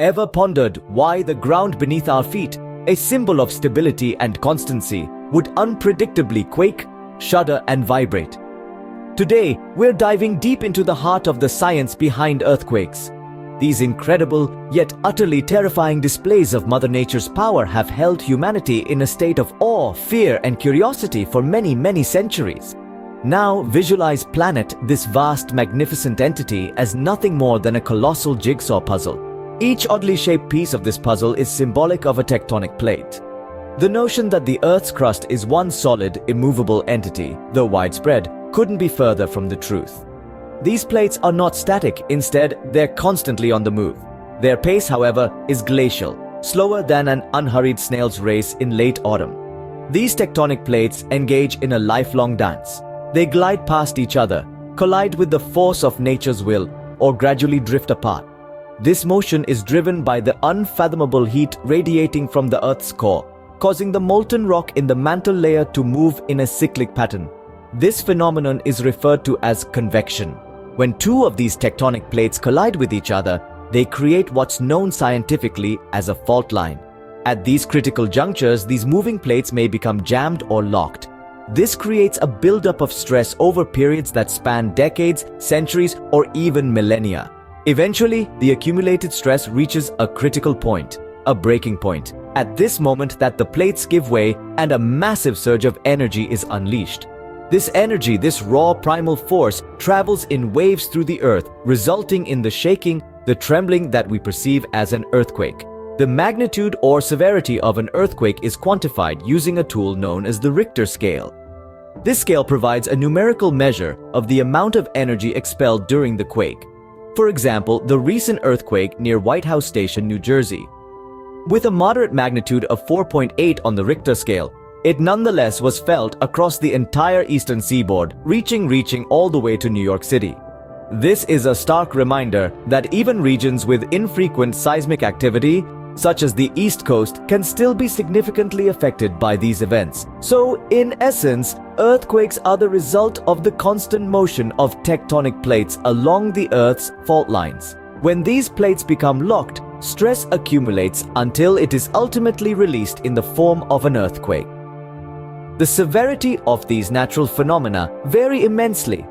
Ever pondered why the ground beneath our feet, a symbol of stability and constancy, would unpredictably quake, shudder, and vibrate? Today, we're diving deep into the heart of the science behind earthquakes. These incredible, yet utterly terrifying displays of Mother Nature's power have held humanity in a state of awe, fear, and curiosity for many centuries. Now, visualize planet, this vast, magnificent entity, as nothing more than a colossal jigsaw puzzle. Each oddly shaped piece of this puzzle is symbolic of a tectonic plate. The notion that the Earth's crust is one solid, immovable entity, though widespread, couldn't be further from the truth. These plates are not static, instead, they're constantly on the move. Their pace, however, is glacial, slower than an unhurried snail's race in late autumn. These tectonic plates engage in a lifelong dance. They glide past each other, collide with the force of nature's will, or gradually drift apart. This motion is driven by the unfathomable heat radiating from the Earth's core, causing the molten rock in the mantle layer to move in a cyclic pattern. This phenomenon is referred to as convection. When two of these tectonic plates collide with each other, they create what's known scientifically as a fault line. At these critical junctures, these moving plates may become jammed or locked. This creates a buildup of stress over periods that span decades, centuries, or even millennia. Eventually, the accumulated stress reaches a critical point, a breaking point. At this moment that the plates give way and a massive surge of energy is unleashed. This energy, this raw primal force, travels in waves through the earth, resulting in the shaking, the trembling that we perceive as an earthquake. The magnitude or severity of an earthquake is quantified using a tool known as the Richter scale. This scale provides a numerical measure of the amount of energy expelled during the quake. For example, the recent earthquake near White House Station, New Jersey. With a moderate magnitude of 4.8 on the Richter scale, it nonetheless was felt across the entire eastern seaboard, reaching all the way to New York City. This is a stark reminder that even regions with infrequent seismic activity, such as the East Coast, can still be significantly affected by these events. So, in essence, earthquakes are the result of the constant motion of tectonic plates along the Earth's fault lines. When these plates become locked, stress accumulates until it is ultimately released in the form of an earthquake. The severity of these natural phenomena vary immensely.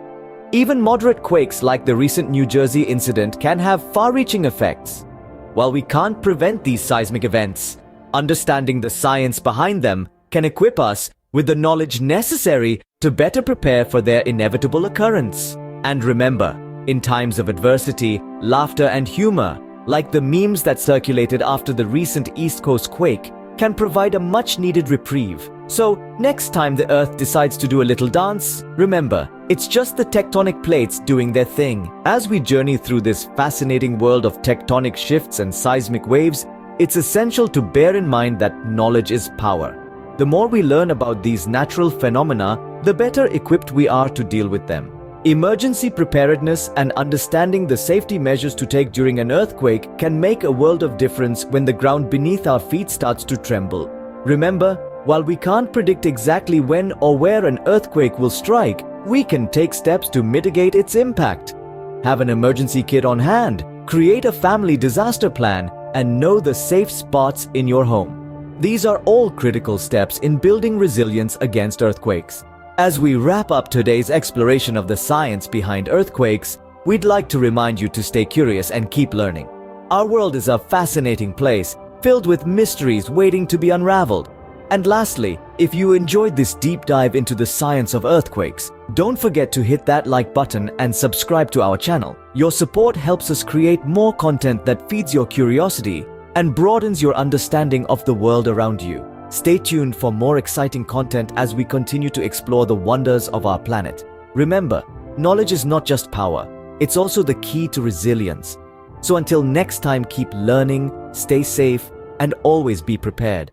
Even moderate quakes like the recent New Jersey incident can have far-reaching effects. While we can't prevent these seismic events, understanding the science behind them can equip us with the knowledge necessary to better prepare for their inevitable occurrence. And remember, in times of adversity, laughter and humor, like the memes that circulated after the recent East Coast quake, can provide a much-needed reprieve. So, next time the Earth decides to do a little dance, remember, it's just the tectonic plates doing their thing. As we journey through this fascinating world of tectonic shifts and seismic waves, it's essential to bear in mind that knowledge is power. The more we learn about these natural phenomena, the better equipped we are to deal with them. Emergency preparedness and understanding the safety measures to take during an earthquake can make a world of difference when the ground beneath our feet starts to tremble. Remember, while we can't predict exactly when or where an earthquake will strike, we can take steps to mitigate its impact. Have an emergency kit on hand, create a family disaster plan, and know the safe spots in your home. These are all critical steps in building resilience against earthquakes. As we wrap up today's exploration of the science behind earthquakes, we'd like to remind you to stay curious and keep learning. Our world is a fascinating place, filled with mysteries waiting to be unraveled. And lastly, if you enjoyed this deep dive into the science of earthquakes, don't forget to hit that like button and subscribe to our channel. Your support helps us create more content that feeds your curiosity and broadens your understanding of the world around you. Stay tuned for more exciting content as we continue to explore the wonders of our planet. Remember, knowledge is not just power, it's also the key to resilience. So until next time, keep learning, stay safe, and always be prepared.